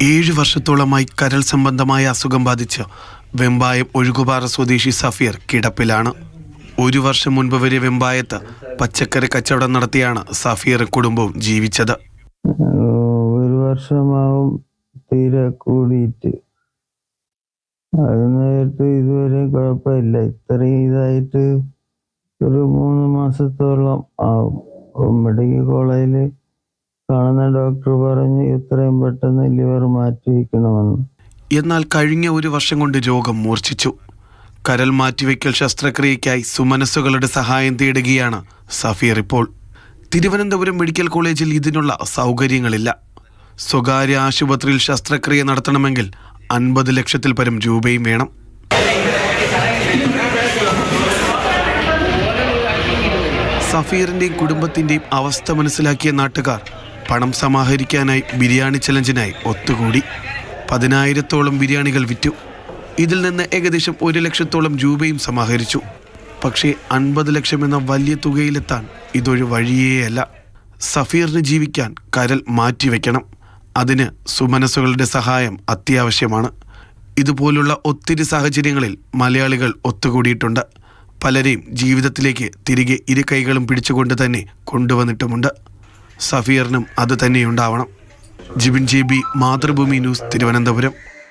7 വർഷത്തോളമായി കരൾ സംബന്ധമായ അസുഖം ബാധിച്ച് വെമ്പായം ഒഴുകുപാറ സ്വദേശി സഫീർ കിടപ്പിലാണ്. 1 വർഷം മുൻപ് വരെ വെമ്പായത്ത് പച്ചക്കറി കച്ചവടം നടത്തിയാണ് സഫീർ കുടുംബവും ജീവിച്ചത്. 1 വർഷമാവും തീരെ കൂടിയിട്ട്. അത് നേരിട്ട് ഇതുവരെ കുഴപ്പമില്ല. ഇത്രയും ഇതായിട്ട് ഒരു 3 മാസത്തോളം ആവും. മെഡിക്കൽ കോളേജിൽ കാണുന്ന ഡോക്ടർ പറഞ്ഞു ഇത്രയും പെട്ടെന്ന് ലിവർ മാറ്റിവെക്കണമെന്ന്. എന്നാൽ കഴിഞ്ഞ 1 വർഷം കൊണ്ട് രോഗം മൂർച്ഛിച്ചു. കരൾ മാറ്റിവെക്കൽ ശസ്ത്രക്രിയയ്ക്കായി സുമനസ്സുകളുടെ സഹായം തേടുകയാണ് സഫീർ ഇപ്പോൾ. തിരുവനന്തപുരം മെഡിക്കൽ കോളേജിൽ ഇതിനുള്ള സൗകര്യങ്ങളില്ല. സ്വകാര്യ ആശുപത്രിയിൽ ശസ്ത്രക്രിയ നടത്തണമെങ്കിൽ 50 ലക്ഷത്തിൽ പരം രൂപയും വേണം. സഫീറിൻ്റെയും കുടുംബത്തിൻ്റെയും അവസ്ഥ മനസ്സിലാക്കിയ നാട്ടുകാർ പണം സമാഹരിക്കാനായി ബിരിയാണി ചലഞ്ചിനായി ഒത്തുകൂടി. 10,000-ഓളം ബിരിയാണികൾ വിറ്റു. ഇതിൽ നിന്ന് ഏകദേശം 1 ലക്ഷത്തോളം രൂപയും സമാഹരിച്ചു. പക്ഷേ 50 ലക്ഷം എന്ന വലിയ തുകയിലെത്താൻ ഇതൊരു വഴിയേയല്ല. സഫീറിന് ജീവിക്കാൻ കരൾ മാറ്റിവെക്കണം. അതിന് സുമനസ്സുകളുടെ സഹായം അത്യാവശ്യമാണ്. ഇതുപോലുള്ള ഒത്തിരി സാഹചര്യങ്ങളിൽ മലയാളികൾ ഒത്തുകൂടിയിട്ടുണ്ട്. പലരെയും ജീവിതത്തിലേക്ക് തിരികെ 2 കൈകളും പിടിച്ചുകൊണ്ട് തന്നെ കൊണ്ടുവന്നിട്ടുമുണ്ട്. സഫീറിനും അത് തന്നെയുണ്ടാവണം. Jibin JB, Mathrubhumi news, Thiruvananthapuram.